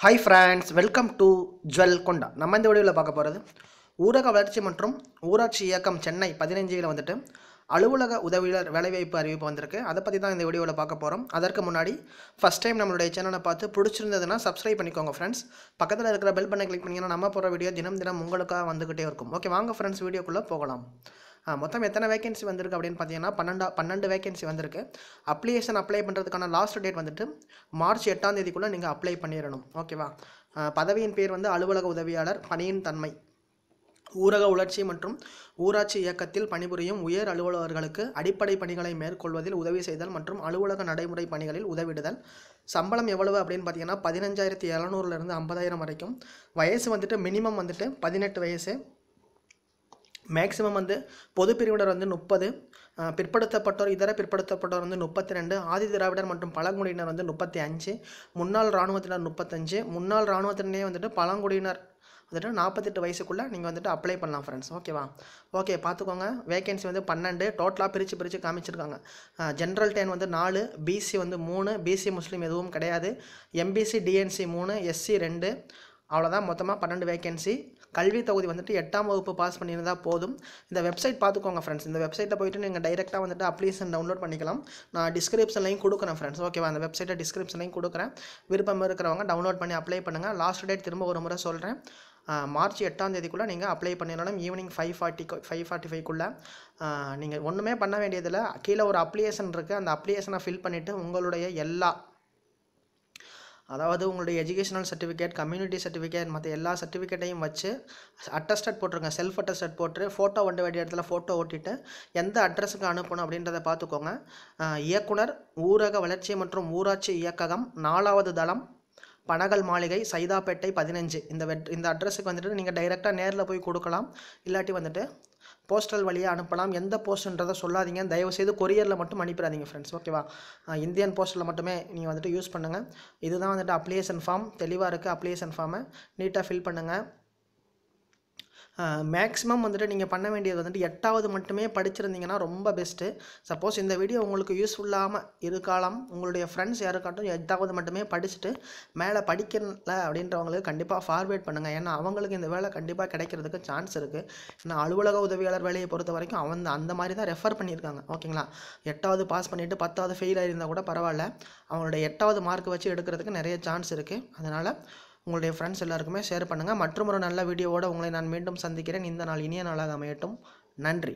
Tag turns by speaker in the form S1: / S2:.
S1: Hi friends, welcome to jewel கொண்டா. நம்ம இந்த வீடியோவில் பார்க்க போகிறது ஊரக வளர்ச்சி மற்றும் ஊராட்சி இயக்கம் சென்னை 15 வந்துட்டு அலுவலக உதவியாளர் வேலைவாய்ப்பு அறிவிப்பு வந்திருக்கு. அதை பற்றி தான் இந்த வீடியோவில் பார்க்க போகிறோம். அதற்கு முன்னாடி ஃபஸ்ட் டைம் நம்மளுடைய சேனலை பார்த்து பிடிச்சிருந்ததுன்னா சப்ஸ்கிரைப் பண்ணிக்கோங்க ஃப்ரெண்ட்ஸ். பக்கத்தில் இருக்கிற பெல் பட்டனை கிளிக் பண்ணிங்கன்னா நம்ம போகிற வீடியோ தினம் தினம் உங்களுக்காக வந்துக்கிட்டே இருக்கும். ஓகே, வாங்க ஃப்ரெண்ட்ஸ், வீடியோக்குள்ளே போகலாம். மொத்தம் எத்தனை வேகன்சி வந்திருக்கு அப்படின்னு பார்த்தீங்கன்னா 12 வேகன்சி வந்திருக்கு. அப்ளை பண்ணுறதுக்கான லாஸ்ட் டேட் வந்துட்டு மார்ச் 8 நீங்கள் அப்ளை பண்ணிடணும். ஓகேவா? பதவியின் பேர் வந்து அலுவலக உதவியாளர். பணியின் தன்மை ஊரக வளர்ச்சி மற்றும் ஊராட்சி இயக்கத்தில் பணிபுரியும் உயர் அலுவலர்களுக்கு அடிப்படை பணிகளை மேற்கொள்வதில் உதவி செய்தல் மற்றும் அலுவலக நடைமுறை பணிகளில் உதவிடுதல். சம்பளம் எவ்வளவு அப்படின்னு பார்த்தீங்கன்னா 15,700 50,000 வரைக்கும். வயசு வந்துட்டு மினிமம் வந்துட்டு 18 வயசு, மேக்ஸிமம் வந்து பொது பிரிவினர் வந்து 30, பிற்படுத்தப்பட்டோர் இதர பிற்படுத்தப்பட்டோர் வந்து 32, ஆதி திராவிடர் மற்றும் பழங்குடியினர் வந்து 35, முன்னாள் இராணுவத்தினர் 35, முன்னாள் இராணுவத்தினரே வந்துட்டு பழங்குடியினர் வந்துட்டு 48 வயசுக்குள்ளே நீங்கள் வந்துட்டு அப்ளை பண்ணலாம் ஃப்ரெண்ட்ஸ். ஓகேவா? ஓகே, பார்த்துக்கோங்க. வேகன்சி வந்து 12 டோட்டலாக பிரித்து காமிச்சிருக்காங்க. ஜென்ரல் 10 வந்து 4, பிசி வந்து 3, பிசி முஸ்லீம் எதுவும் கிடையாது, எம்பிசி டிஎன்சி 3, எஸ்சி 2, அவ்வளோதான். மொத்தமாக 12 வேகன்சி. கல்வி தகுதி வந்துட்டு 8ஆம் வகுப்பு பாஸ் பண்ணியிருந்தால் போதும். இந்த வெப்சைட் பார்த்துக்கோங்க ஃப்ரெண்ட்ஸ். இந்த வெப்சைட்டை போய்ட்டு நீங்கள் டைரெக்டாக வந்துட்டு அப்ளிகேஷன் டவுன்லோட் பண்ணிக்கலாம். நான் டிஸ்கிரிப்ஷன்லையும் கொடுக்குறேன் ஃப்ரெண்ட்ஸ். ஓகேவா? அந்த வெப்சைட்டை டிஸ்கிரிப்ஷன்லையும் கொடுக்குறேன். விருப்பம் இருக்கிறவங்க டவுன்லோட் பண்ணி அப்ளை பண்ணுங்கள். லாஸ்ட் டேட் திரும்ப ஒரு முறை சொல்கிறேன், மார்ச் 8 நீங்கள் அப்ளை பண்ணிடணும். ஈவினிங் 5:45 நீங்கள் ஒன்றுமே பண்ண வேண்டியதில்லை. கீழே ஒரு அப்ளிகேஷன் இருக்குது. அந்த அப்ளிகேஷனை ஃபில் பண்ணிவிட்டு உங்களுடைய அதாவது உங்களுடைய எஜுகேஷனல் சர்டிஃபிகேட், கம்யூனிட்டி சர்டிஃபிகேட், மற்ற எல்லா சர்டிஃபிகேட்டையும் வச்சு அட்டஸ்டட் போட்டுருங்க. செல்ஃப் அட்டஸ்டட் போட்டு ஃபோட்டோ ஒட்ட வேண்டிய இடத்துல ஃபோட்டோ ஓட்டிட்டு எந்த அட்ரஸுக்கு அனுப்பணும் அப்படின்றத பார்த்துக்கோங்க. இயக்குனர், ஊரக வளர்ச்சி மற்றும் ஊராட்சி இயக்ககம், 4வது தளம், பனகல் மாளிகை, சைதாப்பேட்டை 15. இந்த அட்ரஸுக்கு வந்துட்டு நீங்கள் டைரெக்டாக நேரில் போய் கொடுக்கலாம். இல்லாட்டி வந்துட்டு போஸ்டல் வழியாக அனுப்பலாம். எந்த போஸ்ட்ன்றதை சொல்லாதீங்க, தயவுசெய்து கொரியரில் மட்டும் அனுப்பிடாதீங்க ஃப்ரெண்ட்ஸ். ஓகேவா? இந்தியன் போஸ்ட்டில் மட்டுமே நீங்கள் வந்துட்டு யூஸ் பண்ணுங்கள். இதுதான் வந்துட்டு அப்ளிகேஷன் ஃபார்ம். தெளிவாக இருக்குது. அப்ளிகேஷன் ஃபார்மை நீட்டாக ஃபில் பண்ணுங்கள். மேக்ஸிமம் வந்துட்டு நீங்கள் பண்ண வேண்டியது வந்துட்டு 8வது மட்டுமே படிச்சிருந்தீங்கன்னா ரொம்ப பெஸ்ட்டு. சப்போஸ் இந்த வீடியோ உங்களுக்கு யூஸ்ஃபுல்லாமல் இருக்கலாம், உங்களுடைய ஃப்ரெண்ட்ஸ் யாருக்காட்டும் 8வது மட்டுமே படிச்சுட்டு மேலே படிக்கல அப்படின்றவங்களுக்கு கண்டிப்பாக ஃபார்வேர்ட் பண்ணுங்கள். ஏன்னா அவங்களுக்கு இந்த வேலை கண்டிப்பாக கிடைக்கிறதுக்கு சான்ஸ் இருக்குது. ஏன்னா அலுவலக உதவியாளர் வேலையை பொறுத்த வரைக்கும் அந்த மாதிரி தான் ரெஃபர் பண்ணியிருக்காங்க. ஓகேங்களா? 8வது பாஸ் பண்ணிவிட்டு 10வது ஃபெயில் ஆகியிருந்தால் கூட பரவாயில்ல, அவங்களுடைய 8வது மார்க் வச்சு எடுக்கிறதுக்கு நிறைய சான்ஸ் இருக்குது. அதனால் உங்களுடைய ஃப்ரெண்ட்ஸ் எல்லாருக்குமே ஷேர் பண்ணுங்கள். மற்றும் ஒரு நல்ல வீடியோவோடு உங்களை நான் மீண்டும் சந்திக்கிறேன். இந்த நாள் இனிய நாளாக அமையட்டும். நன்றி.